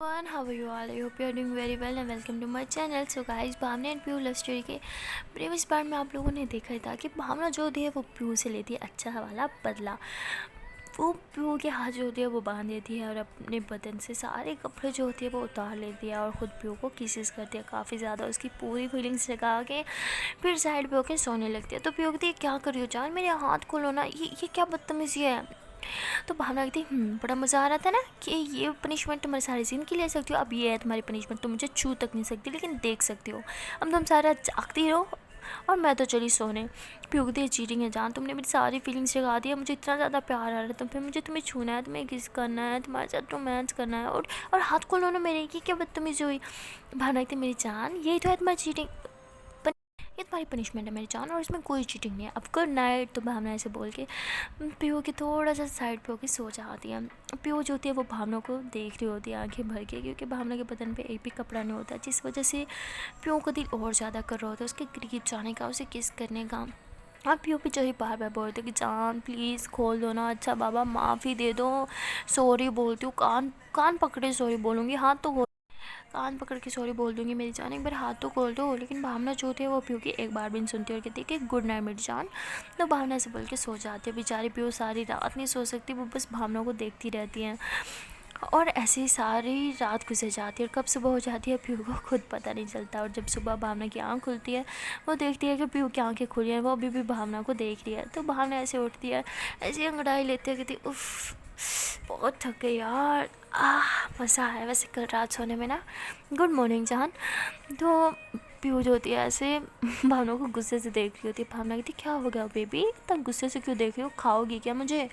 Everyone, how are you all? I hope you are doing very well and welcome to my channel. So guys, Bhavna and Piyu love story के previous part में आप लोगों ने देखा ही था कि भावना जो होती है वो पीयू से लेती है अच्छा वाला बदला। वो पीयू के हाथ जो होती है वो बांध देती है और अपने बदन से सारे कपड़े जो होती है वो उतार लेती है और ख़ुद पीयू को किसेस करती है काफ़ी ज़्यादा, उसकी पूरी फीलिंग्स जगा के फिर साइड पे होकर सोने लगती है। तो पीयू कहती है क्या कर रही हो जान, मेरे हाथ खोलो ना, ये क्या बदतमीज़ी है। तो भावना कहती बड़ा मज़ा आ रहा था ना कि ये पनिशमेंट तुम्हारे सारी ज़िंदगी ले सकती हो, अब ये है तुम्हारी पनिशमेंट, तुम मुझे छू तक नहीं सकती लेकिन देख सकती हो। अब तुम सारा जागती रहो और मैं तो चली सोने। पीयू कहती चीटिंग है जान, तुमने मेरी सारी फीलिंग्स जगा दी है, मुझे इतना ज़्यादा प्यार आ रहा है तुम पे, मुझे तुम्हें छूना है, तुम्हें किस करना है, तुम्हारे साथ रोमांस करना है और हाथ खोलो ना मेरे, ये क्या बदतमीज़ी हुई। भावना कहती मेरी जान यही तो है तुम्हारी चीटिंग, ये तुम्हारी पनिशमेंट है मेरी जान और इसमें कोई चीटिंग नहीं है, अब गुड नाइट। तो भावना ऐसे बोल के पीयू की थोड़ा सा साइड पे होकर सो जाती है। पीयू जो होती है वो भावना को देख रही होती है आंखें भर के, क्योंकि भावना के बदन पे एक भी कपड़ा नहीं होता, जिस वजह से पीयू का दिल और ज़्यादा कर रहा होता है उसके करीब जाने का, उसे किस करने का। अब पीयू भी जो ही बार बार बोलते कि जान प्लीज़ खोल दो ना, अच्छा बाबा माफ़ी दे दो, सॉरी बोलती हूँ, कान कान पकड़े सॉरी बोलूँगी, हाथ तो कान पकड़ के सॉरी बोल दूंगी मेरी जान, एक बार हाथ तो खोल दो। लेकिन भावना जो होती है वो पीयू की एक बार भी नहीं सुनती और कहती है कि गुड नाइट मेरी जान। तो भावना से बोल के सो जाती है। बेचारी पीयू सारी रात नहीं सो सकती, वो बस भावना को देखती रहती हैं और ऐसे ही सारी रात गुजर जाती है और कब सुबह हो जाती है पीयू को खुद पता नहीं चलता। और जब सुबह भावना की आँख खुलती है वो देखती है कि पीयू की आँखें खुली हैं, वो अभी भी भावना को देख रही है। तो भावना ऐसे उठती है, ऐसे अंगड़ाई लेती है, कहती उफ़ बहुत थक गई यार, मज़ा आया वैसे कल रात सोने में ना, गुड मॉर्निंग जान। तो पीयू जो होती है ऐसे भावना को गुस्से से देख रही होती है। भावना कहती क्या हो गया बेबी, इतना गुस्से से क्यों देख रही हो, खाओगी क्या मुझे।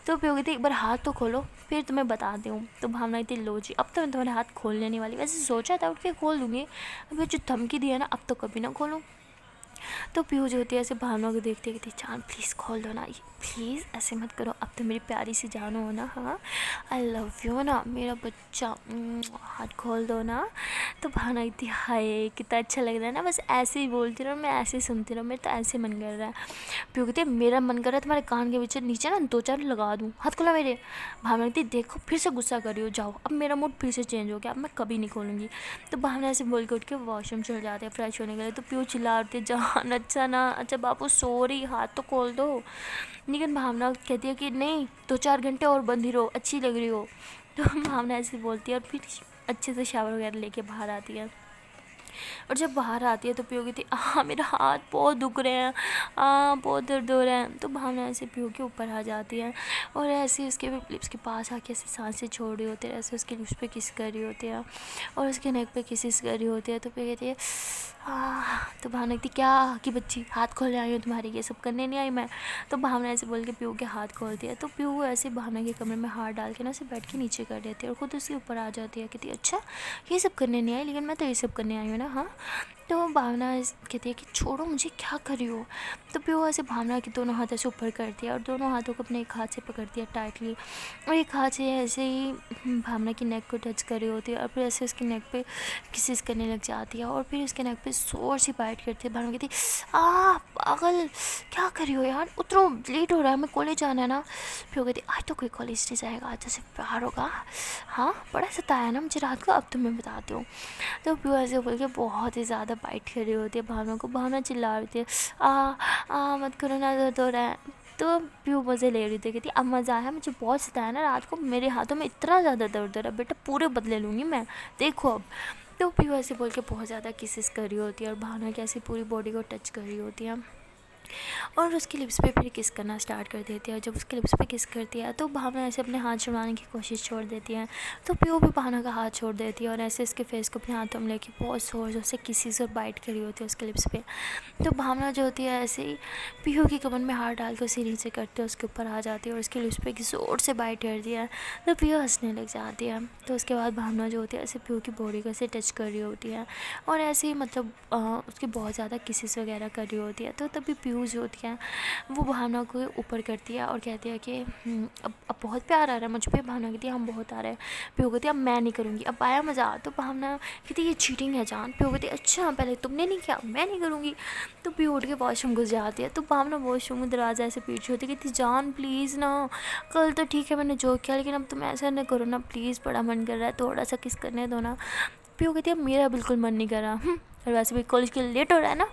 तो पीयू कहती एक बार हाथ तो खोलो फिर तुम्हें बताती हूँ। तो भावना कहती लो जी, अब तो मैं तुम्हारे हाथ खोल लेने वाली, वैसे सोचा था उठ के खोल दूँगी, अभी जो धमकी दी है ना अब तो कभी ना खोलूँ। तो पीयू जो होती है ऐसे भावना को देखते कहती जान प्लीज़ खोल दो ना, प्लीज़ ऐसे मत करो, अब तो मेरी प्यारी सी जानो हो ना, हाँ आई लव यू ना मेरा बच्चा, हाथ खोल दो ना। तो भावना इतनी हाय कितना अच्छा लग रहा है ना, बस ऐसे ही बोलती रहो, मैं ऐसे ही सुनती रहो, मेरा तो ऐसे मन कर रहा है। पीयू कहती है मेरा मन कर रहा है तुम्हारे कान के पीछे नीचे ना दो चार लगा दूँ, हाथ खोला मेरे। भावना कहती देखो फिर से गुस्सा कर रही हो, जाओ अब मेरा मूड फिर से चेंज हो गया, अब मैं कभी नहीं खोलूँगी। तो भावना ऐसे बोल के उठ के वॉशरूम चल जाते हैं फ्रेश होने के लिए। तो पीयू चिल्ला उठती है जान अच्छा ना, अच्छा बापू सॉरी हाथ तो खोल दो। लेकिन भावना कहती है कि नहीं 2-4 घंटे और बंद ही रहो, अच्छी लग रही हो। तो भावना ऐसे बोलती है और फिर अच्छे से शावर वगैरह लेके बाहर आती है। और जब बाहर आती है तो पीयू कहती मेरा हाथ बहुत दुख रहे हैं, बहुत दर्द हो रहा है। तो भावना ऐसे पीयू के ऊपर आ जाती है और ऐसे उसके लिप्स के पास आके ऐसे सांसें छोड़ रही होती है, ऐसे उसके लिप्स पे किस कर रही होती है और उसके नेक पे किसिस कर रही होती है। तो पीयू कहती है तो भावना कहती क्या कि बच्ची हाथ खोलने आई हूँ तुम्हारी, ये सब करने नहीं आई मैं। तो भावना ऐसे बोल के पीयू के हाथ खोलती है। तो पीयू ऐसे भावना के कमरे में हाथ डाल के ना उसे बेड के नीचे कर देती है और ख़ुद उसके ऊपर आ जाती है। कहती अच्छा ये सब करने नहीं आई, लेकिन मैं तो ये सब करने आई हूँ ना, हाँ। तो भावना कहती है कि छोड़ो मुझे, क्या कर रही हो। तो पीयू ऐसे भावना के दोनों हाथ ऐसे ऊपर करती है और दोनों हाथों को अपने एक हाथ से पकड़ती है टाइटली और एक हाथ से ऐसे ही भावना की नेक को टच कर रही होती है और फिर ऐसे उसकी नेक पे किसिस करने लग जाती है और फिर उसके नेक पे जोर से बाइट करती है। भावना कहती पागल क्या कर रही हो यार, उतरो लेट हो रहा है, हमें कॉलेज जाना है ना। पीयू कहती आज तो कोई कॉलेज नहीं जाएगा, आज तो सिर्फ प्यार होगा, हाँ बड़ा सताया ना मुझे रात को, अब तो मैं बताती हूँ। तो पीयू ऐसे बोल के बहुत ही ज़्यादा बाइट कर रही होती है भावना को। भावना चिल्ला रही थी मत करो ना, दर्द हो रहा है। तो पीयू मज़े ले रही थी, कहती अब मज़ा आया, मुझे बहुत सताया ना रात को, मेरे हाथों में इतना ज़्यादा दर्द हो रहा है बेटा, पूरे बदले लूँगी मैं, देखो अब। तो पीयू ऐसे बोल के बहुत ज़्यादा किसेस कर रही होती है और भावना की ऐसी पूरी बॉडी को टच कर रही होती है और उसके लिप्स पे फिर किस करना स्टार्ट कर देती है। जब उसके लिप्स पे किस करती है तो भावना ऐसे अपने हाथ छुड़वाने की कोशिश छोड़ देती है। तो पीयू भी भावना का हाथ छोड़ देती है और ऐसे उसके फेस को अपने हाथों में लेके बहुत ज़ोर ज़ोर से किसी और बाइट करी होती है उसके लिप्स पे। तो भावना जो होती है ऐसे ही पीयू की कमर में हाथ डाल के उसे नीचे करते है, उसके ऊपर आ जाती है और उसके लिप्स पे ज़ोर से बाइट कर दिया है। तो पीयू हंसने लग जाती है। तो उसके बाद भावना जो होती है ऐसे पीयू की बॉडी को ऐसे टच कर रही होती है और ऐसे ही मतलब उसकी बहुत ज़्यादा किसेस वगैरह कर रही होती है। तो तभी पीयू पीयू जो होती है वो भावना को ऊपर करती है और कहती है कि अब बहुत प्यार आ रहा है मुझ पे। भावना कहती है हम बहुत आ रहे हैं। पीयू कहती है अब मैं नहीं करूँगी, अब आया मज़ा। तो भावना कहती है ये चीटिंग है जान। पीयू कहती है अच्छा पहले तुमने नहीं किया, मैं नहीं करूँगी। तो पीयू उठ के वॉशरूम घुस जाती है। तो भावना वॉशरूम में दरवाज़ा ऐसे पीछे होती है, कहती जान प्लीज़ ना, कल तो ठीक है मैंने जो किया, लेकिन अब तुम ऐसा ना करो ना प्लीज़, बड़ा मन कर रहा है, थोड़ा सा किस करने दो ना। पीयू कहती है मेरा बिल्कुल मन नहीं कर रहा। और वैसे भी कॉलेज के लिए लेट हो रहा है ना,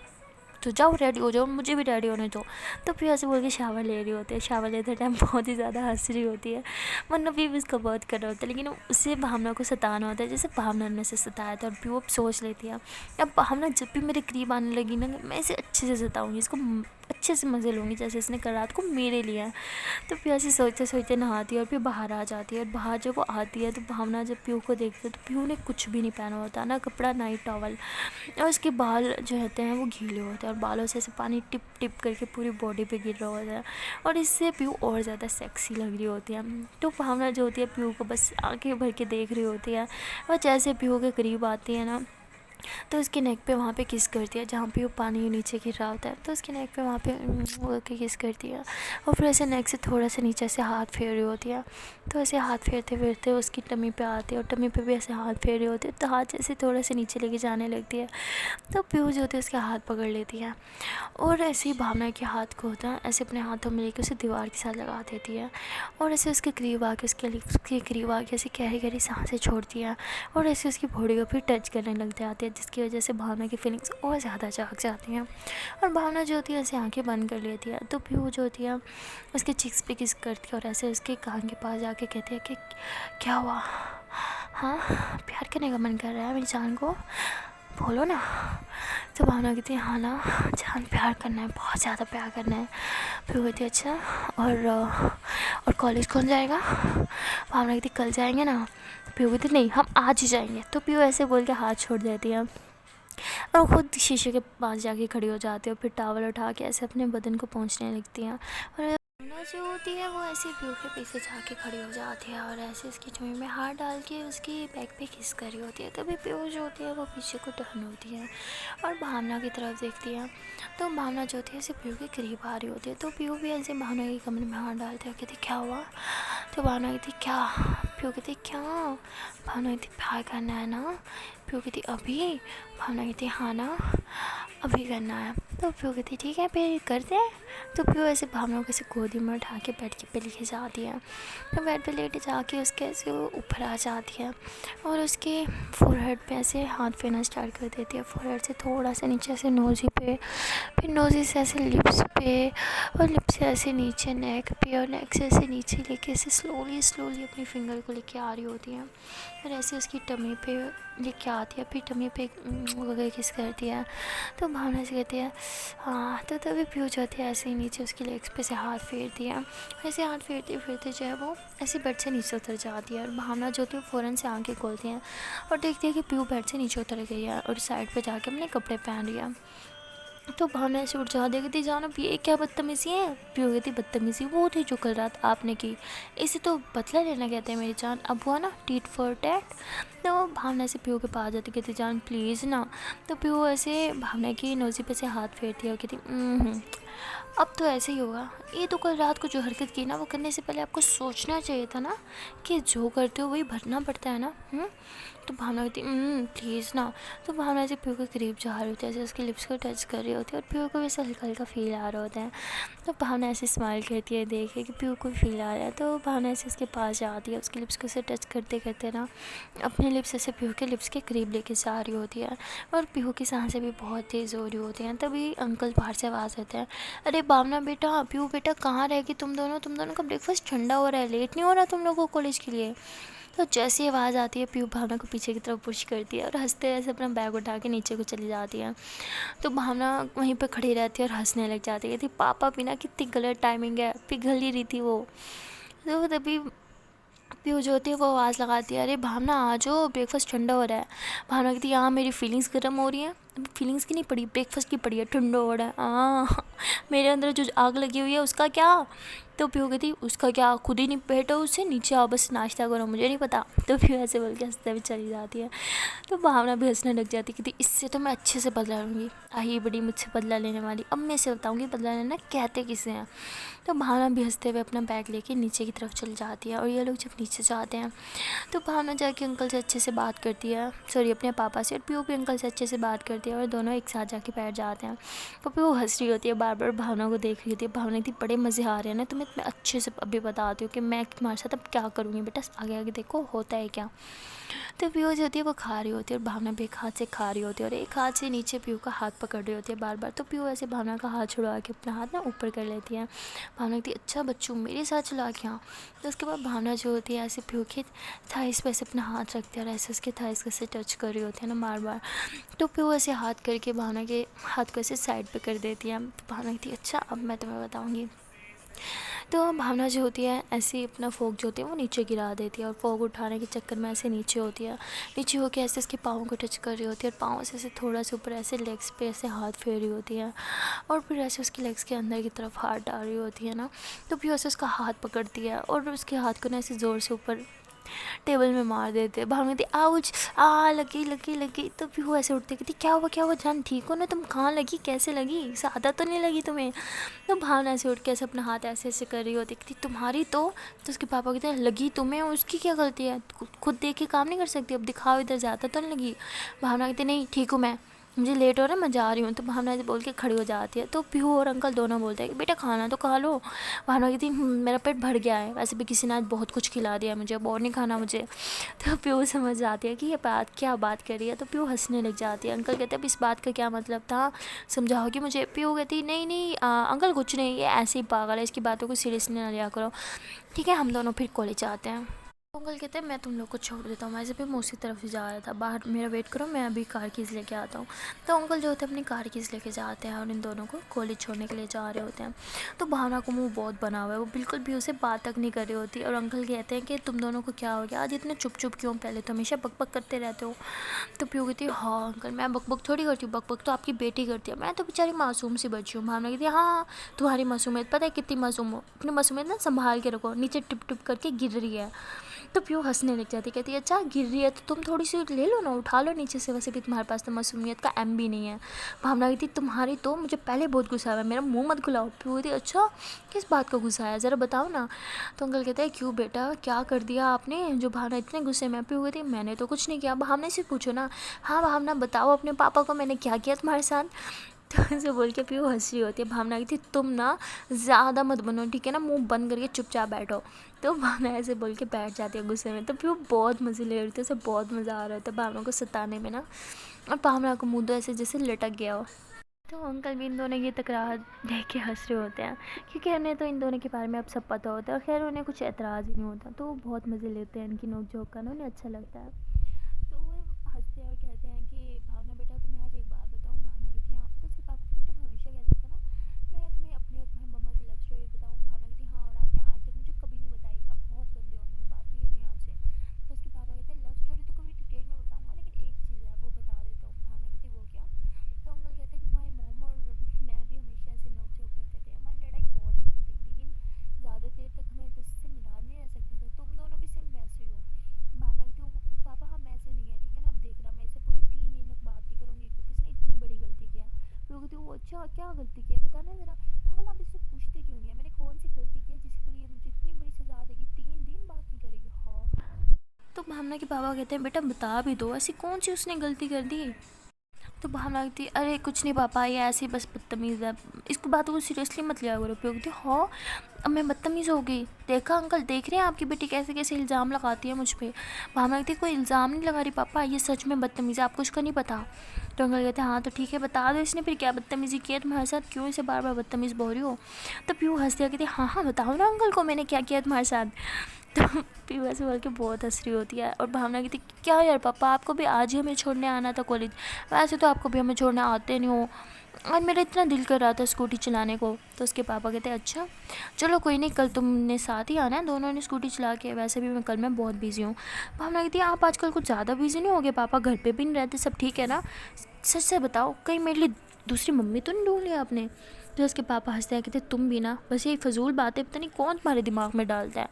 तो जाओ रेडी हो जाओ, मुझे भी रेडी होने दो। तो फिर ऐसे बोल के शावर ले रही होती है। शावर लेते टाइम बहुत ही ज़्यादा हंस रही होती है, वरना भी उसका बहुत कर रहा होता है, लेकिन उससे भावना को सताना होता है जैसे भावना ने से सताया था। और फिर वो सोच लेती है अब भावना जब भी मेरे करीब आने लगी ना, मैं इसे अच्छे से सताऊँगी, इसको अच्छे से मज़े लूँगी जैसे इसने कल रात को मेरे लिए। तो फिर ऐसे सोचते सोचते नहाती है और फिर बाहर आ जाती है। और बाहर जब वो आती है तो भावना जब पीयू को देखती है तो पीयू ने कुछ भी नहीं पहना होता, ना कपड़ा ना ही टॉवल, और उसके बाल जो होते हैं वो गीले होते हैं और बालों से ऐसे पानी टिप टिप करके पूरी बॉडी पे गिर रहा होता है। और इससे पीयू और ज़्यादा सेक्सी लग रही होती है। तो भावना जो होती है पीयू को बस आंखें भर के देख रही होती है। और जैसे पीयू के करीब आती है ना, तो उसके नेक पे वहाँ पे किस करती है जहाँ पे वो पानी नीचे गिर रहा होता है। तो उसके नेक पे वहाँ पे वो के किस करती है और फिर ऐसे नेक से थोड़ा सा नीचे से हाथ फेर रही होती है। तो ऐसे हाथ फेरते फेरते उसकी टमी पे आती है और टमी पे भी ऐसे हाथ फेर रही होती है। तो हाथ जैसे थोड़ा सा नीचे लेके जाने लगती है। तो पीयू जो होती है उसके हाथ पकड़ लेती है और ऐसे ही भावना के हाथ को होता है ऐसे अपने हाथों में लेकर उसे दीवार के साथ लगा देती है। और ऐसे उसके करीब आके उसके लिप्स के करीब आके ऐसे गहरी गहरी सांसें छोड़ती है और ऐसे उसकी बॉडी को फिर टच करने लग जाती है, जिसकी वजह से भावना की फीलिंग्स और ज़्यादा जाग जाती हैं। और भावना जो होती है ऐसे आंखें बंद कर लेती है। तो पीयू जो होती है उसके चिक्स पे किस करती है और ऐसे उसके कान के पास जाके कहती है कि क्या हुआ, हाँ प्यार करने का मन कर रहा है मेरी जान को, बोलो ना। तो भावना कहती है हाँ ना जान, प्यार करना है, बहुत ज़्यादा प्यार करना है। फिर कहती है अच्छा और कॉलेज कौन जाएगा। भावना कहती कल जाएंगे ना। पीयू कहती नहीं हम आज ही जाएंगे। तो पीयू ऐसे बोल के हाथ छोड़ देती है और ख़ुद शीशे के पास जाके खड़ी हो जाती है और फिर टावल उठा के ऐसे अपने बदन को पोंछने लगती है। और भावना जो होती है वो ऐसे पीयू के पीछे जाके खड़ी हो जाती है और ऐसे उसकी चुम्मी में हाथ डाल के उसकी बैक पे किस करी होती है। तभी पीयू जो होती है वो पीछे को टर्न होती है और भावना की तरफ देखती है। तो भावना जो होती है ऐसे पीयू के करीब आ रही होती है। तो पीयू भी ऐसे भावना के कमरे में हाथ डालते हैं, कहती क्या हुआ। तो भावना कहती क्या। पीयू कहती क्या। भावना कहती प्यार करना है ना। पीयू कहती अभी। भावना कहती हाँ ना अभी करना है। तो पीयू कहती ठीक है फिर करते हैं। तो पीयू ऐसे भावना को ऐसे गोदी में उठा के बेड पे लेके जाती है। तो बेड पे लेटे जाके उसके ऐसे ऊपर आ जाती है और उसके फोरहेड पे ऐसे हाथ फेरना स्टार्ट कर देती है। फोरहेड से थोड़ा सा नीचे ऐसे नोज़ी पे, फिर नोज़ी से ऐसे लिप्स पे और लिप्स से ऐसे नीचे नेक पे और नेक से ऐसे नीचे लेके ऐसे स्लोली स्लोली अपनी फिंगर को लेके आ रही होती है। फिर ऐसे उसकी टमी पे लेके आती है, फिर टमी पे वगैरह किस करती है। तो भावना से कहती है हाँ। तो तभी पीयू जाती है ऐसे ही नीचे उसकी लेग्स पे से हाथ फेरती है। ऐसे हाथ फेरते फेरते जो है वो ऐसे बेड से नीचे उतर जाती है और भावना जो होती है फ़ौरन से आंखें खोलती हैं और देखती है कि पीयू बेड से नीचे उतर गई है और साइड पे जाके अपने कपड़े पहन रही है। तो भावना ऐसे उठ जा देखती जान अब ये क्या बदतमीज़ी है। पीयू कहती बदतमीज़ी वो थी जो कल रात आपने की, इसे तो बदला लेना कहते हैं मेरी जान, अब हुआ ना टीट फॉर टैट। तो भावना से पीयू के पास जाती कहती जान प्लीज़ ना। तो पीयू ऐसे भावना की नोज़ी पे से हाथ फेरती है और कहती अब तो ऐसे ही होगा, ये तो कल रात को जो हरकत की ना वो करने से पहले आपको सोचना चाहिए था ना कि जो करते हो वही भरना पड़ता है ना। तो भावना कहती प्लीज़ ना। तो भावना ऐसे पीयू के करीब जा रही होती है, ऐसे उसके लिप्स को टच कर रही होती है और पीयू को भी ऐसा हल्का हल्का फील आ रहा होता है। तो भावना ऐसे स्माइल करती है देख के कि पीयू को फील आ रहा है। तो भावना ऐसे उसके पास जाती है, उसके लिप्स को ऐसे टच करते करते ना अपने लिप्स ऐसे पीयू के लिप्स के करीब लेके जा रही होती है और पीयू की सांसें भी बहुत तेज़ हो रही होती हैं। तभी अंकल बाहर से आवाज़ आते हैं, अरे भावना बेटा, पीयू बेटा कहाँ रहेगी तुम दोनों का ब्रेकफास्ट ठंडा हो रहा है, लेट नहीं हो रहा तुम लोगों को कॉलेज के लिए। तो जैसी आवाज़ आती है पीयू भावना को पीछे की तरफ पुश करती है और हंसते ऐसे अपना बैग उठा के नीचे को चली जाती है। तो भावना वहीं पर खड़ी रहती है और हंसने लग जाती है, कहती पापा बिना कितनी गलत टाइमिंग है, पिघल ही रही थी वो। तो तभी पीयू जो होती है वो आवाज़ लगाती है, अरे भावना आ जाओ ब्रेकफास्ट ठंडा हो रहा है। भावना कहती है हाँ मेरी फीलिंग्स गर्म हो रही हैं, फीलिंग्स की नहीं पड़ी, ब्रेकफास्ट की पड़ी है, ठंडा हो रहा है। मेरे अंदर जो आग लगी हुई है उसका क्या? तो पीहू कहती उसका क्या, खुद ही नहीं बैठो उससे नीचे आओ, बस नाश्ता करो, मुझे नहीं पता। तो पीहू ऐसे बोल के हंसते हुए चली जाती है। तो भावना भी हंसने लग जाती है, कहती इससे तो मैं अच्छे से बदला लूँगी, आई बड़ी मुझसे बदला लेने वाली, अब मैं इसे बताऊँगी बदला लेना कहते किसे हैं। तो भावना भी हंसते हुए अपना बैग लेके नीचे की तरफ चली जाती है। और ये लोग जब नीचे जाते हैं तो भावना जाके अंकल से अच्छे से बात करती है, सॉरी अपने पापा से, और पीहू भी अंकल से अच्छे से बात करती है और दोनों एक साथ जाके बैठ जाते हैं। तो पीहू हंस रही होती है, बार बार भावना को देख रही होती है। भावना थी बड़े मज़े आ रहे हैं ना, तो मैं तुम्हें अच्छे से अभी बताती हूँ कि मैं तुम्हारे साथ अब क्या करूँगी बेटा, आगे आगे देखो होता है क्या। तो पीहू जो होती है वो खा रही होती है और भावना भी एक हाथ से खा रही होती है और एक हाथ से नीचे पीहू का हाथ पकड़ रही होती है बार बार। तो पीहू ऐसे भावना का हाथ छुड़वा के अपना हाथ ना ऊपर कर लेती है। भावना कहती है अच्छा बच्चों मेरे साथ चला के यहाँ। तो उसके बाद भावना जो होती है ऐसे पीहू के थाइस पे ऐसे अपना हाथ रखती है और ऐसे उसके थाइस को ऐसे टच कर रही होती है ना बार बार। तो पीहू ऐसे हाथ करके भावना के हाथ को ऐसे साइड पे कर देती है। तो भावना कहती है अच्छा अब मैं तुम्हें बताऊँगी। तो भावना जो होती है ऐसे ही अपना फोक जो होती है वो नीचे गिरा देती है और फोक उठाने के चक्कर में ऐसे नीचे होती है, नीचे होके ऐसे उसके पाँव को टच कर रही होती है और पाँव से ऐसे थोड़ा सा ऊपर ऐसे लेग्स पे ऐसे हाथ फेर रही होती है और फिर ऐसे उसके लेग्स के अंदर की तरफ हाथ डाल रही होती है ना। तो फिर ऐसे उसका हाथ पकड़ती है और उसके हाथ को ना ऐसे ज़ोर से ऊपर टेबल में मार देते। भावना कहती आउच, लगी लगी लगी। तो फिर वो ऐसे उठती कहती क्या हुआ जान, ठीक हो ना तुम, कहाँ लगी, कैसे लगी, ज़्यादा तो नहीं लगी तुम्हें? तो भावना ऐसे उठ के ऐसे अपना हाथ ऐसे ऐसे कर रही होती, कहती तुम्हारी तो उसके पापा कहते हैं लगी तुम्हें, उसकी क्या गलती है, खुद देख के काम नहीं कर सकती, अब दिखाओ इधर, ज़्यादा तो नहीं लगी। भावना कहती नहीं ठीक हूँ मैं, मुझे लेट हो रहा है मैं जा रही हूँ। तो भावना ऐसे बोल के खड़ी हो जाती है। तो पीहू और अंकल दोनों बोलते हैं कि बेटा खाना तो खा लो। भावना कहती मेरा पेट भर गया है, वैसे भी किसी ने आज बहुत कुछ खिला दिया मुझे, अब और नहीं खाना मुझे। तो पीहू समझ जाती है कि ये बात क्या बात कर रही है। तो पीहू हंसने लग जाती है। अंकल कहते हैं अब इस बात का क्या मतलब था, समझाओ कि मुझे। पीहू कहती नहीं नहीं अंकल कुछ नहीं, ये ऐसे ही पागल है, इसकी बातों को सीरियसली ना लिया करो, ठीक है हम दोनों फिर कॉलेज आते हैं। अंकल कहते हैं मैं तुम लोग को छोड़ देता हूँ, वैसे भी मैं उसी तरफ से जा रहा था, बाहर मेरा वेट करो, मैं अभी कार कीज़ लेके आता हूँ। तो अंकल जो होते हैं अपनी कार कीज़ लेके जाते हैं और इन दोनों को कॉलेज छोड़ने के लिए जा रहे होते हैं। तो भावना को मुंह बहुत बना हुआ है, वो बिल्कुल भी उसे बात तक नहीं कर रही होती। और अंकल कहते हैं कि तुम दोनों को क्या हो गया आज, इतने चुप चुप क्यों, पहले तो हमेशा बक बक करते रहते हो। तो पीहू कहती है हाँ अंकल मैं बक बक थोड़ी करती हूँ, बक बक तो आपकी बेटी करती है, मैं तो बेचारी मासूम सी बच्ची हूँ। भावना कहती है हाँ तुम्हारी मासूमियत पता है कितनी मासूम हो, अपनी मासूमियत ना संभाल के रखो, नीचे टिप टिप करके गिर रही है। तो पीहू हंसने लग जाती, कहती है अच्छा गिर रही है तो तुम थोड़ी सी ले लो ना, उठा लो नीचे से, वैसे भी तुम्हारे पास तो मासूमियत का एम भी नहीं है। भावना कहती तुम्हारी तो मुझे पहले बहुत गुस्सा है, मेरा मुंह मत खुलाओ। पीहू कहती अच्छा किस बात का गुस्सा है ज़रा बताओ ना। तो अंकल कहता है क्यों बेटा क्या कर दिया आपने जो भावना इतने गुस्से में। पीहू कहती मैंने तो कुछ नहीं किया, भावना से पूछो ना। हाँ भावना बताओ अपने पापा को मैंने क्या किया तुम्हारे साथ। तो ऐसे बोल के पीहू हंस रही होती है। भावना कहती तुम ना ज़्यादा मत बनो ठीक है ना, मुंह बंद करके चुपचाप बैठो। तो भावना ऐसे बोल के बैठ जाती है गुस्से में। तो पीहू बहुत मज़े ले रही थी, उसे बहुत मज़ा आ रहा था भावना को सताने में ना। और भावना को मुँह तो ऐसे जैसे लटक गया हो। तो अंकल भी इन दोनों की तकरार देख के हंस रहे होते हैं, क्योंकि उन्हें तो इन दोनों के बारे में अब सब पता होता है और खैर उन्हें कुछ एतराज़ ही नहीं होता। तो वो बहुत मज़े लेते हैं इनकी नोक झोंक का ना, उन्हें अच्छा लगता है। तो वो हंसते हैं और कहते हैं कि भावना बेटा तुम्हें आज एक बात बताऊँ। भावना कहती हाँ। तो उसके पापा कहते तुम हमेशा कहते थे ना मैं तुम्हें अपनी और तुम्हारी मम्मा की लव स्टोरी बताऊँ। भावना कहती हाँ और आपने आज तक मुझे कभी नहीं बताई, अब बहुत गंदे हो, मैंने बात नहीं करनी आपसे। तो उसके पापा कहते हैं लव स्टोरी तो कभी डिटेल में बताऊँगा, लेकिन एक चीज़ है वो बता देता हूँ। भावना कहती वो क्या। तो अंकल कहते हैं कि तुम्हारी मॉम और मैं भी हमेशा ऐसे नोक झोंक करते थे, हमारी लड़ाई बहुत होती थी, लेकिन ज़्यादा देर तक हमें एक दूसरे से नाराज़ नहीं रह सकते थे, तुम दोनों भी सेम वैसे ही हो। भावना कहती हूँ पापा हम ऐसे नहीं है ठीक है ना, अब देखना मैं इससे पूरे 3 दिन तक बात नहीं करूँगी क्योंकि इसने इतनी बड़ी गलती किया है। फिर वो कहती हूँ अच्छा क्या गलती की है बताना ज़रा। अंकल आप इससे पूछते क्यों नहीं है, मैंने कौन सी गलती की है जिसके लिए मुझे इतनी बड़ी सज़ा देगी, 3 दिन बात नहीं करेगी। हाँ तो भावना के पापा कहते हैं बेटा बता भी दो ऐसी कौन सी उसने गलती कर दी। तो भावना कहती अरे कुछ नहीं पापा ये ऐसे ही बस बदतमीज़ है, इसको बातों को सीरियसली मत लिया करो। प्यो कहती हाँ अब मैं बदतमीज़ हो गई, देखा अंकल देख रहे हैं आपकी बेटी कैसे कैसे इल्ज़ाम लगाती है मुझ पर। भावना कहती कोई इल्ज़ाम नहीं लगा रही पापा, ये सच में बदतमीज़ है, आपको उसका नहीं पता। तो अंकल कहते हैं हाँ तो ठीक है बता दो इसने फिर क्या बदतमीज़ी की है तुम्हारे साथ, क्यों इसे बार बार बदतमीज़ बोल रही हो। तो प्यू हंस दिया कहती हाँ हाँ बताओ ना अंकल को मैंने क्या किया तुम्हारे साथ। तो प्यू ऐसे बोल के बहुत हंस रही होती है। और भावना कहती क्या यार पापा आपको भी आज ही हमें छोड़ने आना था कॉलेज, वैसे तो आपको भी हमें छोड़ने आते नहीं हो। और मेरा इतना दिल कर रहा था स्कूटी चलाने को। तो उसके पापा कहते अच्छा चलो कोई नहीं, कल तुमने साथ ही आना है, दोनों ने स्कूटी चला के। वैसे भी मैं कल मैं बहुत बिज़ी हूँ। भावना कहती आप आजकल कुछ ज़्यादा बिज़ी नहीं हो गए, पापा घर पे भी नहीं रहते, सब ठीक है ना, सच से बताओ कहीं मेरे लिए दूसरी मम्मी तो नहीं ढूंढ लिया आपने। तो उसके पापा हंसते हैं, कहते तुम भी ना बस ये फजूल बातें पता नहीं कौन तुम्हारे दिमाग में डालता है।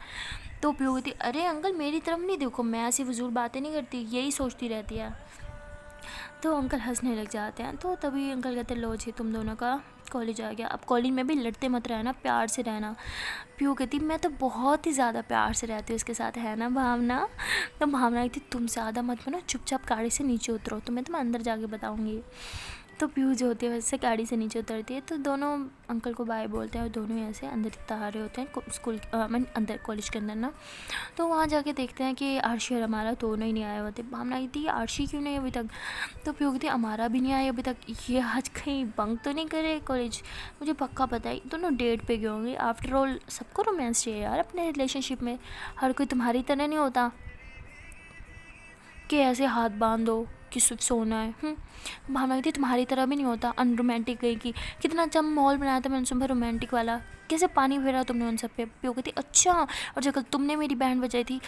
तो पीहू कहती अरे अंकल मेरी तरफ नहीं देखो, मैं ऐसी फजूल बातें नहीं करती, यही सोचती रहती है। तो अंकल हंसने लग जाते हैं। तो तभी अंकल कहते लो जी तुम दोनों का कॉलेज आ गया, अब कॉलेज में भी लड़ते मत रहना, प्यार से रहना। पीहू कहती मैं तो बहुत ही ज़्यादा प्यार से रहती हूँ उसके साथ, है ना भावना। तो भावना कहती तुम ज़्यादा मत बनो, चुपचाप गाड़ी से नीचे उतरो, तो मैं तुम्हें अंदर जाके बताऊँगी। तो पीहू जो होती है वैसे गाड़ी से नीचे उतरती है। तो दोनों अंकल को बाय बोलते हैं और दोनों ऐसे अंदर तक आ रहे होते हैं स्कूल मैं अंदर कॉलेज के अंदर ना। तो वहाँ जाके देखते हैं कि आरशी और हमारा दोनों ही नहीं आए होते। भावना कहती आरशी क्यों नहीं अभी तक। तो पीहू कहती हमारा भी नहीं आया अभी तक, ये आज कहीं बंक तो नहीं करे कॉलेज, मुझे पक्का पता है दोनों डेट पे गए होंगे। आफ्टर ऑल सबको रोमांस चाहिए यार अपने रिलेशनशिप में, हर कोई तुम्हारी तरह नहीं होता कि ऐसे हाथ बांध दो कि सिर्फ सोना है। भावना थी तुम्हारी तरह भी नहीं होता, अनरोमांटिक गई कि कितना अच्छा माहौल बनाया था मैंने सुबह रोमांटिक वाला, कैसे पानी फेरा तुमने उन सब पे। पीहू कहती अच्छा, और जब कल तुमने मेरी बैंड बजाई थी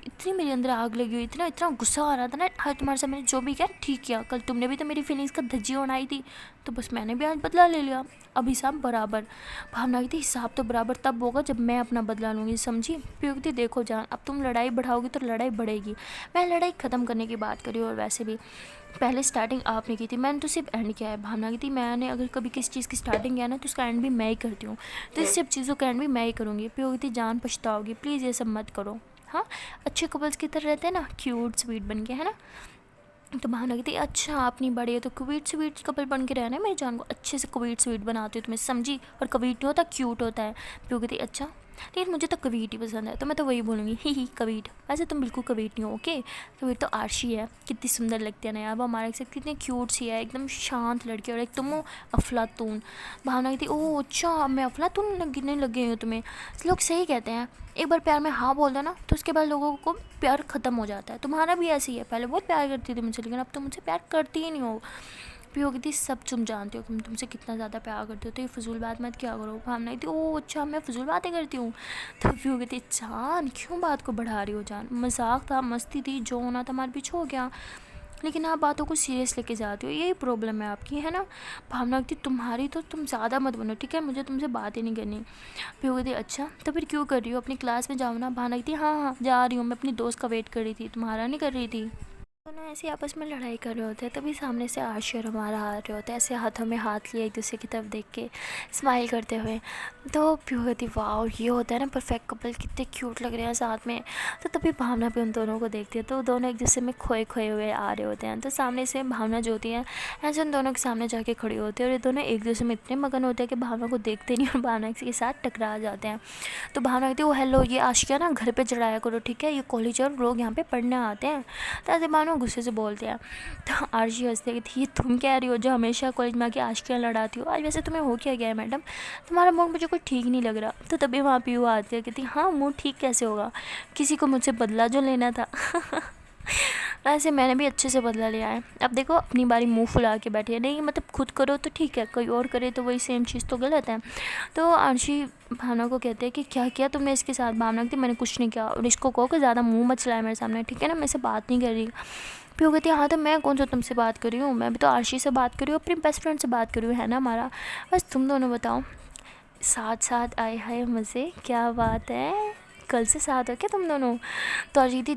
इतनी मेरे अंदर आग लगी हुई, इतना इतना गुस्सा आ रहा था ना, आज तुम्हारे साथ मैंने जो भी किया ठीक किया, कल तुमने भी तो मेरी फीलिंग्स का धज्जी उड़ाई थी, तो बस मैंने भी आज बदला ले लिया, अब हिसाब बराबर। भावना की थी हिसाब तो बराबर तब होगा जब मैं अपना बदला लूँगी, समझी। पीहू की थी देखो जान अब तुम लड़ाई बढ़ाओगी तो लड़ाई बढ़ेगी, मैं लड़ाई ख़त्म करने की बात करी, और वैसे भी पहले स्टार्टिंग आपने की थी, मैंने तो सिर्फ एंड किया है। भावना की थी मैंने अगर कभी किसी चीज़ की स्टार्टिंग किया ना तो उसका एंड भी मैं ही करती हूँ, तो इस सब चीज़ों का एंड भी मैं ही करूँगी। पीहू की थी जान पछताओगी, प्लीज़ ये सब मत करो। हाँ अच्छे कपल्स की तरह रहते हैं ना, क्यूट स्वीट बन के, है ना। तो भावना कहती अच्छा आप नहीं बड़ी है तो क्वीट स्वीट कपल बन के रहना है, मेरी जान को अच्छे से क्वीट स्वीट बनाती हूँ तुम्हें, समझी। और क्वीट नहीं होता क्यूट होता है। पीहू कहती अच्छा लेकिन मुझे तो कवीट ही पसंद है, तो मैं तो वही बोलूँगी ही कवीट। वैसे तुम बिल्कुल कवीट नहीं हो ओके, कवीट तो आरशी है, कितनी सुंदर लगती है ना यार वो हमारे साथ, कितनी क्यूट सी है, एकदम शांत लड़की, और एक तुम हो अफलातून। भावना कहती ओह अच्छा मैं अफलातून गिरने लग गई हूँ तुम्हें। लोग सही कहते हैं, एक बार प्यार में हाँ बोल दो ना तो उसके बाद लोगों को प्यार ख़त्म हो जाता है, तुम्हारा भी ऐसे ही है, पहले बहुत प्यार करती थी मुझसे लेकिन अब तो मुझसे प्यार करती ही नहीं हो। पीहू कहती सब तुम जानते हो कि मैं तुमसे कितना ज़्यादा प्यार करती हूँ, तो ये फजूल बात मत क्या करो। भावना कहती ओह अच्छा मैं फजूल बातें करती हूँ। तो पीहू कहती जान क्यों बात को बढ़ा रही हो जान, मजाक था मस्ती थी, जो होना था हमारे पीछे हो गया, लेकिन आप बातों को सीरियस लेके जाती हो, यही प्रॉब्लम है आपकी, है ना। भावना कहती तुम्हारी तो तुम ज़्यादा मत बनो ठीक है, मुझे तुमसे बात ही नहीं करनी। पीहू कहती अच्छा तो फिर क्यों कर रही हो, अपनी क्लास में जाओ ना। भावना कहती हाँ हाँ जा रही हूँ, मैं अपनी दोस्त का वेट कर रही थी, तुम्हारा नहीं कर रही थी। दोनों ऐसे आपस में लड़ाई कर रहे होते हैं, तभी सामने से आरशी और हमारा आ रहे होते हैं, ऐसे हाथों में हाथ लिए एक दूसरे की तरफ देख के स्माइल करते हुए। तो पीहू कहती वाह ये होता है ना परफेक्ट कपल, कितने क्यूट लग रहे हैं साथ में। तो तभी भावना भी उन दोनों को देखती है, तो दोनों एक दूसरे में खोए खोए हुए आ रहे होते हैं। तो सामने से भावना जो होती है ऐसे उन दोनों के सामने जाके खड़ी होती है, और ये दोनों एक दूसरे में इतने मगन होते हैं कि भावना को देखते नहीं और भावना के साथ टकरा जाते हैं। तो भावना कहती है वो हेलो ये आशिया ना घर पर चढ़ाया करो ठीक है, ये कॉलेज और लोग यहाँ पर पढ़ने आते हैं। तो ऐसे भावना गुस्से से बोलते हैं। तो आरशी हंसते थी ये तुम कह रही हो जो हमेशा कॉलेज में आके आशिकियाँ लड़ाती हो, आज वैसे तुम्हें हो क्या गया है मैडम, तुम्हारा मूड मुझे कोई ठीक नहीं लग रहा। तो तभी वहाँ पीहू आती है, कहती हाँ मूड ठीक कैसे होगा, किसी को मुझसे बदला जो लेना था। वैसे मैंने भी अच्छे से बदला लिया है, अब देखो अपनी बारी मुंह फुला के बैठी है, नहीं मतलब खुद करो तो ठीक है, कोई और करे तो वही सेम चीज़ तो गलत है। तो आरशी भावना को कहते हैं कि क्या किया तुमने इसके साथ। भावना कहती मैंने कुछ नहीं किया, और इसको कहो कि ज़्यादा मुँह मत चलाए मेरे सामने ठीक है ना, मैं से बात नहीं कर रही। पीहू कहती है हाँ तो मैं कौन सा तुमसे बात कर रही हूँ, मैं भी तो आरशी से बात कर रही हूँ, अपनी बेस्ट फ्रेंड से बात कर रही हूँ, है ना हमारा। बस तुम दोनों बताओ साथ साथ आए हाय मज़े, क्या बात है कल से साथ हो क्या तुम दोनों। तो अजीत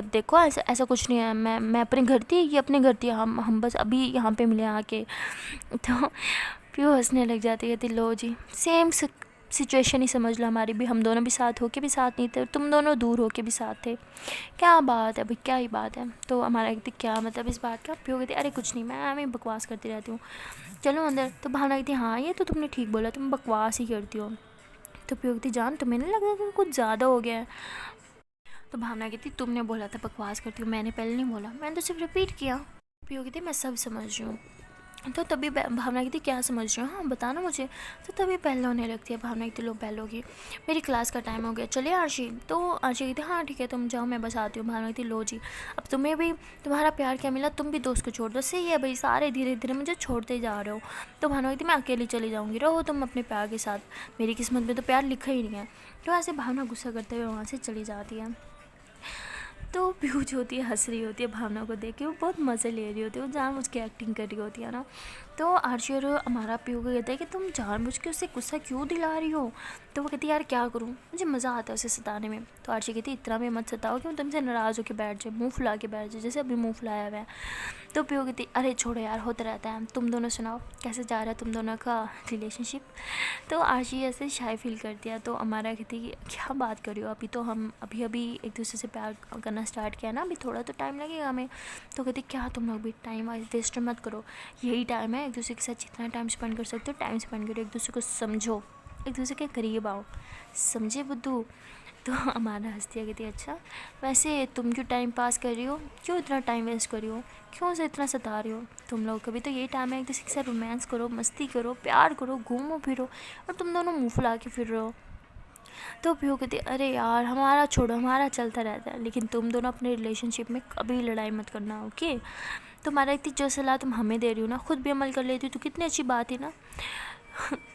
देखो ऐसा ऐसा कुछ नहीं है, मैं अपने घर थी ये अपने घर थी, हम बस अभी यहाँ पे मिले आके। तो पीहू हंसने लग जाती है, लो जी सेम सिचुएशन ही समझ लो हमारी भी, हम दोनों भी साथ होके भी साथ नहीं थे, तुम दोनों दूर होके भी साथ थे, क्या बात है भाई क्या ही बात है। तो हमारा कहती क्या मतलब इस बात का। पीहू कहती अरे कुछ नहीं मैं बकवास करती रहती हूँ, चलो अंदर। तो भावना कहती हाँ ये तो तुमने ठीक बोला, तुम बकवास ही करती हो। तो पीहू कहती जान तुम्हें नहीं लगता कि कुछ ज़्यादा हो गया है। तो भावना कहती तुमने बोला था बकवास करती हूँ, मैंने पहले नहीं बोला, मैंने तो सिर्फ रिपीट किया। पीहू कहती मैं सब समझ रही हूँ, तो तभी भावना कहती क्या समझ रहे हो, हाँ बताना मुझे। तो तभी बेल होने लगती है। भावना कहती लो बेल होगी, मेरी क्लास का टाइम हो गया, चलिए आरशी। तो आरशी कहती हाँ ठीक है तुम जाओ, मैं बस आती हूँ। भावना कहती लो जी, अब तुम्हें भी तुम्हारा प्यार क्या मिला, तुम भी दोस्त को छोड़ दो। सही है भाई, सारे धीरे धीरे मुझे छोड़ते ही जा रहे हो। तो भावना कहती मैं अकेली चली जाऊँगी, रहो तुम अपने प्यार के साथ, मेरी किस्मत में तो प्यार लिखा ही नहीं है। तो ऐसे भावना गुस्सा करते हुए वहाँ से चली जाती है। तो पीहू जो होती है हंस रही होती है भावना को देख के, वो बहुत मज़े ले रही होती है, वो जानबूझ के एक्टिंग कर रही होती है ना। तो आरशी और हमारा पीहू को कहता है कि तुम जानबूझ के उससे गुस्सा क्यों दिला रही हो। तो वो कहती है यार क्या करूँ, मुझे मज़ा आता है उसे सताने में। तो आरशी कहती है इतना भी मत सताओ कि वो तुमसे नाराज़ होकर बैठ जाए, मुँह फुला के बैठ जाए, जैसे अभी मुँह फुलाया हुआ है। तो पीहू कहती अरे छोड़ो यार, होता रहता है, तुम दोनों सुनाओ कैसे जा रहा है तुम दोनों का रिलेशनशिप। तो आरशी ऐसे शाय फील करती है। तो हमारा कहती है क्या बात कर रही हो, अभी तो हम अभी अभी एक दूसरे से प्यार करना स्टार्ट किया ना, अभी थोड़ा तो टाइम लगेगा हमें। तो कहती क्या तुम लोग भी टाइम वेस्ट मत करो, यही टाइम है, एक दूसरे के साथ जितना टाइम स्पेंड कर सकते हो टाइम स्पेंड करो, एक दूसरे को समझो, एक दूसरे के करीब आओ, समझे बुद्धू। तो हमारा हंसती है, कहती अच्छा वैसे तुम क्यों टाइम पास कर रही हो, क्यों इतना टाइम वेस्ट कर रही हो, क्यों उसे इतना सता रही हो, तुम लोग कभी तो यही टाइम है एक दूसरे के साथ रोमांस करो, मस्ती करो, प्यार करो, घूमो फिरो, और तुम दोनों मुँह फुला के फिर रहे हो। तो पीहू कहती अरे यार हमारा छोड़ो, हमारा चलता रहता है, लेकिन तुम दोनों अपने रिलेशनशिप में कभी लड़ाई मत करना, ओके। तुम्हारा इतनी जो सलाह तुम हमें दे रही हो ना, खुद भी अमल कर लेती हो तो कितनी अच्छी बात है ना।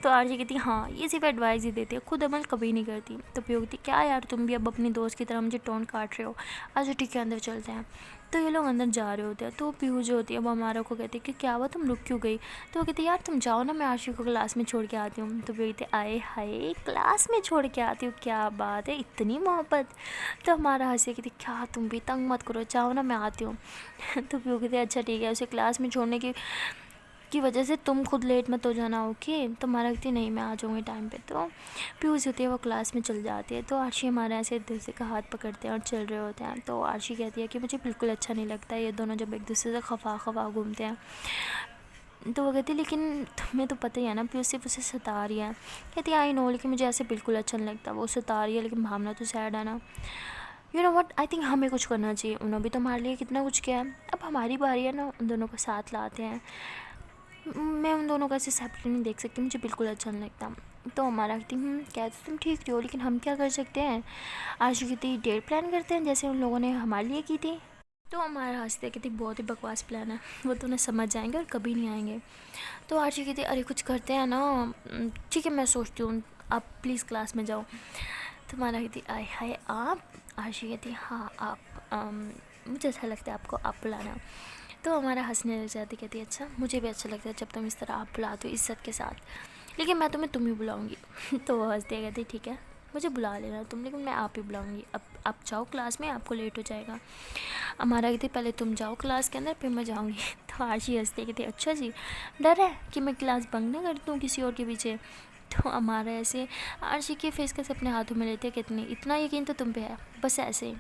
तो आरजी कहती हाँ ये सिर्फ एडवाइस ही देती है, खुद अमल कभी नहीं करती। तो पीहू कहती क्या यार तुम भी अब अपनी दोस्त की तरह मुझे टोन काट रहे हो, अच्छा ठीक है अंदर चलते हैं। तो ये लोग अंदर जा रहे होते हैं। तो पीहू जो होती है वो हमारा को कहती है कि क्या हुआ तुम रुक क्यों गई। तो वो कहती है यार तुम जाओ ना, मैं आरशी को क्लास में छोड़ के आती हूँ। तो पीहू कहती आए हाय क्लास में छोड़ के आती हूँ, क्या बात है, इतनी मोहब्बत। तो हमारा हंसी कहती क्या तुम भी तंग मत करो, जाओ ना मैं आती हूँ। तो पीहू कहती अच्छा ठीक है, उसे क्लास में छोड़ने की वजह से तुम खुद लेट मत हो जाना, ओके। तो हमारा कहती नहीं मैं आ जाऊँगी टाइम पे। तो पीयूष होती है वो क्लास में चल जाती है। तो आरशी हमारा ऐसे दिल से का हाथ पकड़ते हैं और चल रहे होते हैं। तो आरशी कहती है कि मुझे बिल्कुल अच्छा नहीं लगता ये दोनों जब एक दूसरे से खफा खफा घूमते हैं। तो वो कहती लेकिन तुम्हें तो पता ही है ना पीयूष सिर्फ उसे सता रही है। कहती आई नो, लेकिन मुझे ऐसे बिल्कुल अच्छा नहीं लगता, वो सता रही है लेकिन भावना तो सैड है ना। You know what, I think हमें कुछ करना चाहिए, उन्होंने भी तो हमारे लिए कितना कुछ किया है, अब हमारी बारी है ना उन दोनों को साथ लाते हैं। मैं उन दोनों का ऐसे सेपरेट नहीं देख सकती, मुझे बिल्कुल अच्छा नहीं लगता। तो हमारा कहती क्या तो तुम ठीक हो, लेकिन हम क्या कर सकते हैं। आशु कहती डेट प्लान करते हैं जैसे उन लोगों ने हमारे लिए की थी। तो हमारा हंसते कहती बहुत ही बकवास प्लान है, वो तो उन्हें समझ जाएंगे और कभी नहीं आएंगे। तो आशु कहती अरे कुछ करते हैं ना, ठीक है मैं सोचती हूँ, आप प्लीज़ क्लास में जाओ। तो हमारा कहती आय हाय आप। आशु कहती हाँ आप, मुझे अच्छा लगता है आपको आप बुलाना। तो हमारा हंसने लग जाती, कहती अच्छा मुझे भी अच्छा लगता है जब तुम इस तरह आप बुलाते हो इज़्ज़त के साथ, लेकिन मैं तुम्हें तुम ही बुलाऊंगी। तो वो हंसती है, कहती ठीक है मुझे बुला लेना तुम, लेकिन मैं आप ही बुलाऊंगी, अब आप जाओ क्लास में, आपको लेट हो जाएगा। हमारा कहती पहले तुम जाओ क्लास के अंदर फिर मैं जाऊँगी। तो आरशी हंसती है, कहती अच्छा जी डर है कि मैं क्लास बंक ना कर दूँ किसी और के पीछे। तो हमारा ऐसे आरशी के फेस कैसे अपने हाथों में लेते हैं, कितनी इतना यकीन तो तुम पे है, बस ऐसे ही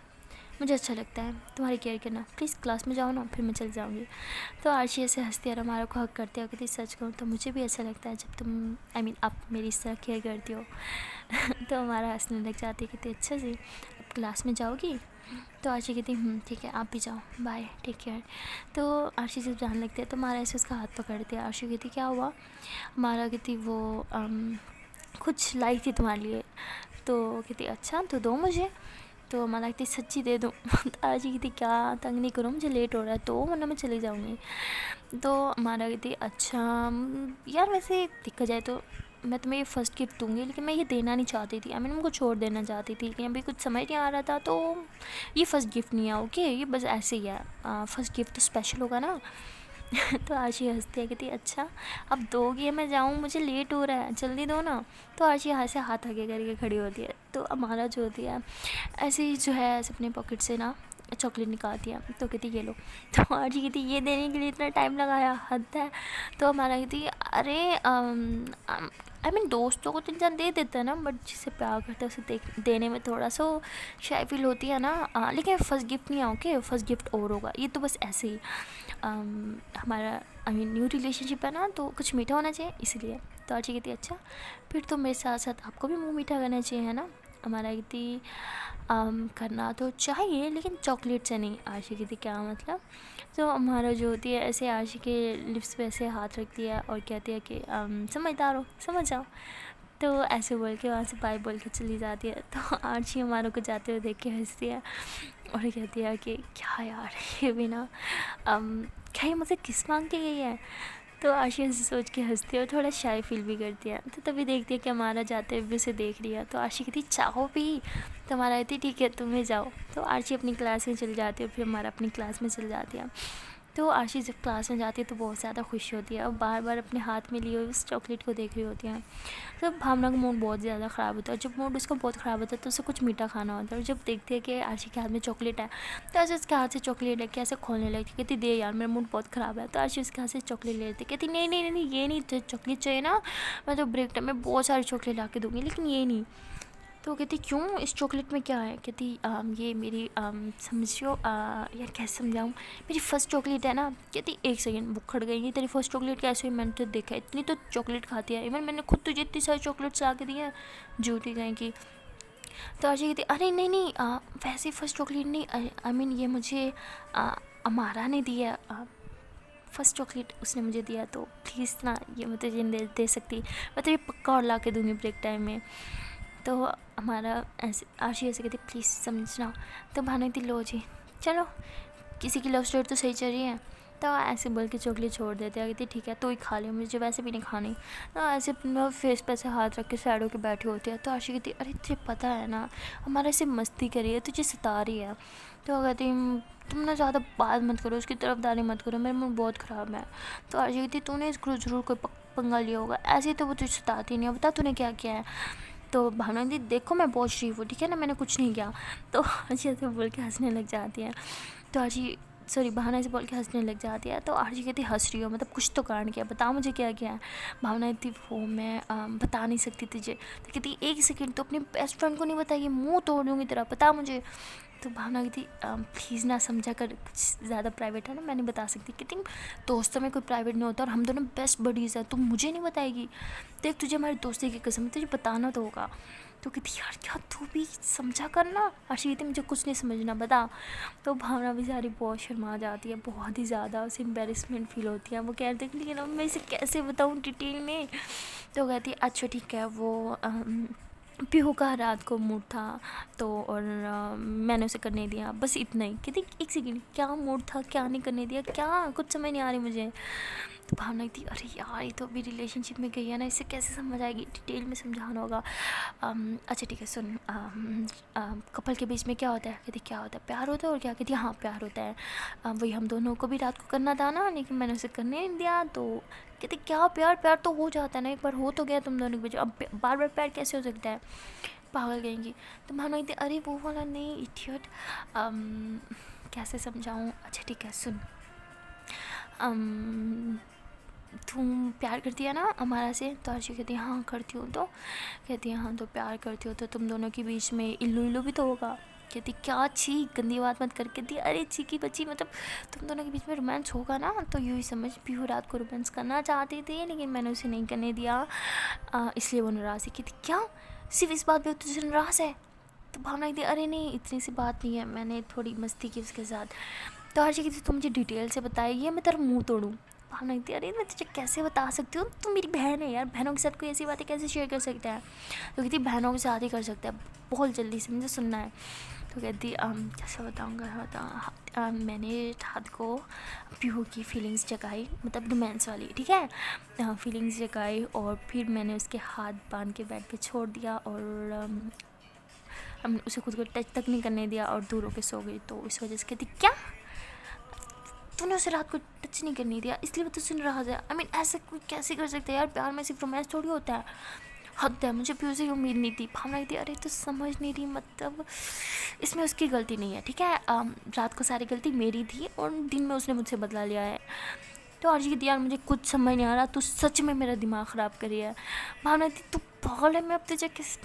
मुझे अच्छा लगता है तुम्हारी केयर करना, प्लीज़ क्लास में जाओ ना फिर मैं चल जाऊँगी। तो आरशी ऐसे हंसती है और हमारा को हक करते हो, कहती सच कहूँ तो मुझे भी अच्छा लगता है जब तुम आप मेरी इस तरह केयर करती हो। तो हमारा हंसने लग जाती है, कहती अच्छा जी अब क्लास में जाओगी। तो आरशी कहती ठीक है आप भी जाओ, बाय टेक केयर। तो आरशी जब जाने लगती है तो हमारा ऐसे उसका हाथ पकड़ते हैं। आरशी कहती क्या हुआ, हमारा कहती वो कुछ लाई थी तुम्हारे लिए। तो कहती अच्छा तो दो मुझे। तो हमारा कहती सच्ची दे दूँ। तो आरशी कहती क्या तंग नहीं करो, मुझे लेट हो रहा है तो, वरना मैं चली जाऊँगी। तो हमारा कहती अच्छा यार वैसे देखा जाए तो मैं तुम्हें ये फ़र्स्ट गिफ्ट दूँगी, लेकिन मैं ये देना नहीं चाहती थी, मैंने उनको छोड़ देना चाहती थी, लेकिन अभी कुछ समझ नहीं आ रहा था, तो ये फ़र्स्ट गिफ्ट नहीं है ओके, ये बस ऐसे ही है, फ़र्स्ट गिफ्ट तो स्पेशल होगा ना। तो आरशी हंसती है, कहती अच्छा अब दोगी, मैं जाऊँ मुझे लेट हो रहा है जल्दी दो ना। तो आरशी यहाँ से हाथ आगे करके खड़ी होती है। तो हमारा जो होती है ऐसे ही जो है ऐसे अपने पॉकेट से ना चॉकलेट निकालती है। तो कहती ये लो। तो आरशी कहती ये देने के लिए इतना टाइम लगाया, हद है। तो हमारा कहती अरे आई मीन दोस्तों को तो इंसान दे देता है ना, बट जिससे प्यार करता है उसे देने में थोड़ा सा शाय फील होती है ना। लेकिन फर्स्ट गिफ्ट नहीं है ओके, फर्स्ट गिफ्ट और होगा, ये तो बस ऐसे ही हमारा न्यू रिलेशनशिप है ना, तो कुछ मीठा होना चाहिए इसलिए। तो आरशी कहती अच्छा फिर तो मेरे साथ साथ आपको भी मुँह मीठा करना चाहिए है ना। हमारा कहती करना तो चाहिए लेकिन चॉकलेट से नहीं। आशी कहती क्या मतलब? तो हमारा जो होती है ऐसे आशी के लिप्स पे ऐसे हाथ रखती है और कहती है कि समझदार हो, समझ जाओ। तो ऐसे बोल के वहाँ से बाय बोल के चली जाती है। तो आशी हमारों को जाते हुए देख के हंसती है और कहती है कि क्या यार, ये भी ना क्या ये मुझसे किस मांग के गई है? तो आशी ऐसे सोच के हंसती है और थोड़ा शाय फील भी करती है। तो तभी देखती है कि हमारा जाते हुए उसे देख रही है। तो आशी कहती चाहो भी? तो हमारा कहती ठीक है तुम्हें जाओ। तो आशी अपनी क्लास में चली जाती है, फिर हमारा अपनी क्लास में चली जाती है। तो आशी जब क्लास में जाती है तो बहुत ज़्यादा खुश होती है और बार बार अपने हाथ में लिए हुए उस चॉकलेट को देख रही होती है। तो भावना का मूड बहुत ज़्यादा ख़राब होता है। जब मूड उसका बहुत ख़राब होता है तो उसे कुछ मीठा खाना होता है, और जब देखती है कि आशी के हाथ में चॉकलेट है तो ऐसे उसके हाथ से चॉकलेट लेके ऐसे खोलने लगती, कहती दे यार मेरा मूड बहुत ख़राब है। तो आशी उसके हाथ से चॉकलेट ले लेती, कहती नहीं नहीं नहीं ये नहीं चॉकलेट चाहिए ना, मैं तो ब्रेक टाइम में बहुत सारी चॉकलेट ला के दूँगी लेकिन ये नहीं। तो कहती क्यों, इस चॉकलेट में क्या है? कहती ये मेरी समझियो यार कैसे समझाऊँ, मेरी फ़र्स्ट चॉकलेट है ना। कहती एक सेकेंड, वो खड़ गई, तेरी फर्स्ट चॉकलेट कैसे हुई? मैंने तो देखा इतनी तो चॉकलेट खाती है, इवन मैंने खुद तुझे इतनी सारी चॉकलेट्स ला के दी है, झूठी कहीं की। तो आशी कहती अरे नहीं नहीं वैसे फर्स्ट चॉकलेट नहीं, आई मीन ये मुझे अमारा ने दी है, फर्स्ट चॉकलेट उसने मुझे दिया, तो प्लीज़ ना ये मैं तुझे दे सकती, मैं तुझे पक्का और ला के दूँगी ब्रेक टाइम में। तो हमारा ऐसे आशी ऐसे कहती प्लीज़ समझना। तो भानु कहती लो जी चलो, किसी की लव स्टोरी तो सही चल रही है। तो ऐसे बोल के चॉकलेट छोड़ देते हैं, कहती ठीक है तो ही खा लियो, मुझे वैसे भी नहीं खानी। तो ऐसे फेस पे से हाथ रख के साइड होकर बैठी होती है। तो आशी कहती अरे तुझे पता है ना हमारा ऐसे मस्ती करी है, तुझे सता रही है। तो कहती तुम ना ज़्यादा बात मत करो, उसकी तरफदारी मत करो, मेरा मूड बहुत ख़राब है। तो आशी कहती तूने इसको ज़रूर कोई पंगा लिया होगा, ऐसे तो वो तुझे सताती नहीं है, बता तूने क्या किया है। तो भावना दी देखो मैं बहुत शरीफ हूँ, ठीक है ना, मैंने कुछ नहीं किया। तो आशी ऐसे बोल के हंसने लग जाती है। तो आशी सॉरी भावना से बोल के हंसने लग जाती है। तो आशी कहती हंस रही हो मतलब कुछ तो कारण किया, बता मुझे क्या किया है। भावना कहती वो मैं बता नहीं सकती तुझे। तो कहती एक सेकेंड, तो अपने बेस्ट फ्रेंड को नहीं बताइए, मुंह तोड़ दूँगी तेरा, बता मुझे। तो भावना कहती प्लीज़ ना समझा कर, कुछ ज़्यादा प्राइवेट है ना, मैं नहीं बता सकती। कहती दोस्तों में कोई प्राइवेट नहीं होता और हम दोनों बेस्ट बडीज़ हैं, तुम मुझे नहीं बताएगी? देख तुझे हमारी दोस्ती की कसम है, तुझे बताना तो होगा। तो कहती यार क्या तू भी समझा करना। आशी कहती मुझे कुछ नहीं समझना, बता। तो भावना बेचारी बहुत शर्मा जाती है, बहुत ही ज़्यादा उसे एम्बेरसमेंट फील होती है। वो कहते हैं लेकिन अब मैं इसे कैसे बताऊँ डिटेल में। तो कहती है अच्छा ठीक है, वो पीहू का रात को मूड था तो, और मैंने उसे करने दिया, बस इतना ही। कहती एक सेकेंड, क्या मूड था, क्या नहीं करने दिया, क्या कुछ समझ नहीं आ रही मुझे। तो भावना थी अरे यार ये तो अभी रिलेशनशिप में गई है ना, इसे कैसे समझ आएगी, डिटेल में समझाना होगा। अच्छा ठीक है सुन, कपल के बीच में क्या होता है? कहती क्या होता है, प्यार होता है। और क्या? कहती हाँ प्यार होता है, वही हम दोनों को भी रात को करना था ना, लेकिन मैंने उसे करने नहीं दिया। तो कहती क्या प्यार, प्यार तो हो जाता है ना, एक बार हो तो गया तुम दोनों के बीच, अब बार बार प्यार कैसे हो सकता है, पागल कहेंगी। तो भावना कहती अरे वो वाला नहीं इडियट, कैसे समझाऊँ। अच्छा ठीक है सुन, तुम प्यार करती है ना हमारा से? तो आशी कहती है हाँ करती हूँ। तो कहती है हाँ तो प्यार करती हो तो तुम दोनों के बीच में इल्लू इल्लू भी तो होगा। कहती क्या, छी गंदी बात मत कर। कहती अरे छी की बच्ची, मतलब तुम दोनों के बीच में रोमांस होगा ना, तो यूँ ही समझ पीहू रात को रोमांस करना चाहती थी लेकिन मैंने उसे नहीं करने दिया, इसलिए वो नाराज़ है। कहती क्या, सिर्फ इस बात पर तुझे नाराज़ है? तो भावना कहती अरे नहीं इतनी सी बात नहीं है, मैंने थोड़ी मस्ती की उसके साथ। तो आशी कहती तुम मुझे डिटेल से बताइए, मैं तेरा मुँह तोड़ूँ। भावना कहती अरे मैं तुझे कैसे बता सकती हूँ, तू मेरी बहन है यार, बहनों के साथ कोई ऐसी बातें कैसे शेयर कर सकता है। तो कहती बहनों के साथ ही कर सकता है, बहुत जल्दी से मुझे सुनना है। तो कहती कैसे बताऊँगा, मैंने रात को पीहू की फीलिंग्स जगाई, मतलब रोमांस वाली, ठीक है, फीलिंग्स जगाई और फिर मैंने उसके हाथ बांध के बेड पे छोड़ दिया और हमने उसे खुद को टच तक नहीं करने दिया और दूर होकर सो गई। तो इस वजह से कहती क्या, तूने उसे रात को टच नहीं करने दिया इसलिए वो तुझसे नाराज़ है? आई मीन ऐसा कोई कैसे कर सकता है यार, प्यार में सिर्फ रोमांस थोड़ी होता है, हद है, मुझे भी उसे उम्मीद नहीं थी। भावना थी अरे तो समझ नहीं रही, मतलब इसमें उसकी गलती नहीं है, ठीक है, रात को सारी गलती मेरी थी और दिन में उसने मुझसे बदला लिया है। तो आज की यार मुझे कुछ समझ नहीं आ रहा, तू सच में मेरा दिमाग ख़राब करी है। भावना थी तू पागल है, मैं अब तुझे किस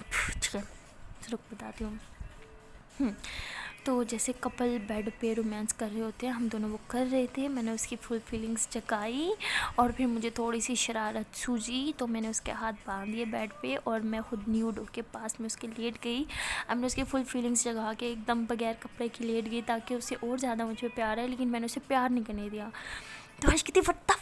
रुक बताती हूँ। तो जैसे कपल बेड पे रोमांस कर रहे होते हैं, हम दोनों वो कर रहे थे। मैंने उसकी फुल फीलिंग्स जगाई और फिर मुझे थोड़ी सी शरारत सूझी, तो मैंने उसके हाथ बांध दिए बेड पे और मैं खुद न्यूड होके पास में उसके लेट गई। अब मैंने उसकी फुल फीलिंग्स जगा के एकदम बगैर कपड़े की लेट गई ताकि उसे और ज़्यादा मुझ पर प्यार है, लेकिन मैंने उसे प्यार नहीं करने दिया। तो आज कितनी फट्टा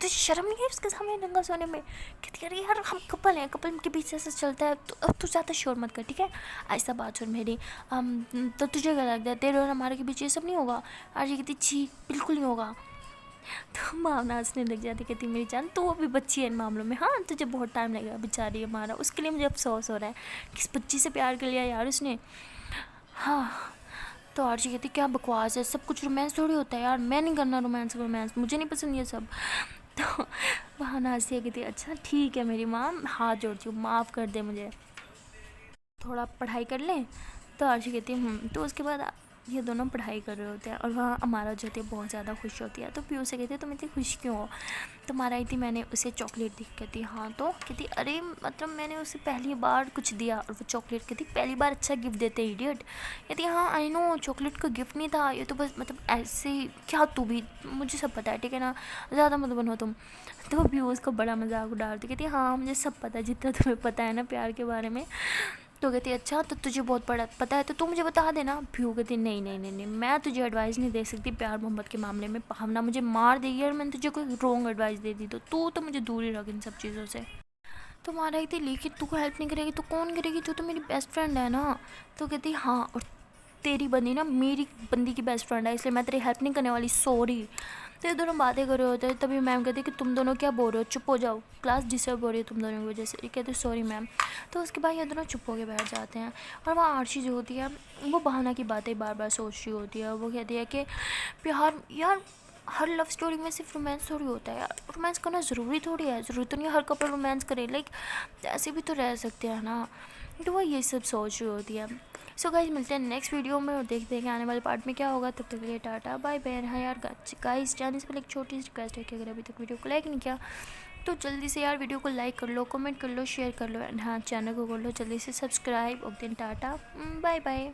तो शर्म नहीं है उसके सामने नंगा सोने में। कहती अरे यार हम कपल हैं, कपल के बीच ऐसा चलता है, तो अब तू ज़्यादा शोर मत कर, ठीक है। ऐसा बात सुन मेरी, तो तुझे क्या लगता है तेरे और हमारे के बीच ये सब नहीं होगा? आज ये कहती छी बिल्कुल नहीं होगा। तो भावना हंसने लग जाती, कहती मेरी जान तू अभी बच्ची है इन मामलों में, हाँ तुझे बहुत टाइम लगेगा बेचारी हमारा, उसके लिए मुझे अफसोस हो रहा है। किस बच्ची से प्यार कर लिया यार उसने। हाँ तो आरजी कहती क्या बकवास है, सब कुछ रोमांस थोड़ी होता है यार, मैं नहीं करना रोमांस, मुझे नहीं पसंद ये सब। तो भावना हंसी कहती अच्छा ठीक है मेरी माँ, हाथ जोड़ती हूँ, माफ़ कर दे मुझे, थोड़ा पढ़ाई कर लें। तो आरजी कहती है तो उसके बाद ये दोनों पढ़ाई कर रहे होते हैं और वहाँ अमारा जो होती है बहुत ज़्यादा खुश होती है। तो पीयू से कहती है तुम इतनी खुश क्यों हो? तो मारा आई थी मैंने उसे चॉकलेट दी। कहती हाँ, तो कहती अरे मतलब मैंने उसे पहली बार कुछ दिया और वो चॉकलेट, कहती पहली बार अच्छा गिफ्ट देते इडियट। कहती हाँ आई नो चॉकलेट का गिफ्ट नहीं था ये, तो बस मतलब ऐसे ही, क्या तू भी, मुझे सब पता है ठीक है ना, ज़्यादा मत बनो तुम। तो पीयू उसको बड़ा मजाक उड़ाती, कहती हाँ मुझे सब पता है जितना तुम्हें पता है ना प्यार के बारे में। तो कहती अच्छा तो तुझे बहुत बड़ा पता है तो तू मुझे बता देना। भ्यू कहती नहीं नहीं नहीं नहीं, मैं तुझे एडवाइस नहीं दे सकती प्यार मोहब्बत के मामले में, भावना मुझे मार देगी और मैंने तुझे कोई रॉन्ग एडवाइस दे दी तो तू तो मुझे दूर ही रख इन सब चीज़ों से। तो मार रही थी लेकिन तू हेल्प नहीं करेगी तो कौन करेगी, तू तो मेरी बेस्ट फ्रेंड है ना। तो कहती हाँ और तेरी बंदी ना मेरी बंदी की बेस्ट फ्रेंड है, इसलिए मैं तेरी हेल्प नहीं करने वाली, सॉरी। तो ये दोनों बातें कर रहे होते हैं, तभी मैम कहती है कि तुम दोनों क्या बोल रहे हो, चुप हो जाओ, क्लास डिस्टर्ब हो रही है तुम दोनों की वजह से। ये कहते सॉरी मैम। तो उसके बाद ये दोनों चुप होकर बैठ जाते हैं और वहाँ आरशी जो होती है वो भावना की बातें बार बार सोच रही होती है। वो कहती है कि प्यार यार हर लव स्टोरी में सिर्फ रोमांस थोड़ी होता है यार, रोमांस करना ज़रूरी थोड़ी है, ज़रूरी तो नहीं हर कपल रोमांस करे, लाइक ऐसे भी तो रह सकते हैं ना। तो वो ये सब सोच रही होती है। सो गाइस मिलते हैं नेक्स्ट वीडियो में और देखते हैं कि आने वाले पार्ट में क्या होगा। तब तक के लिए टाटा बाय बाय। हाँ यार गाइस जाने से पहले एक छोटी सी रिक्वेस्ट है कि अगर अभी तक वीडियो को लाइक नहीं किया तो जल्दी से यार वीडियो को लाइक कर लो, कमेंट कर लो, शेयर कर लो एंड हाँ चैनल को कर लो जल्दी से सब्सक्राइब। और दिन टाटा बाय बाय।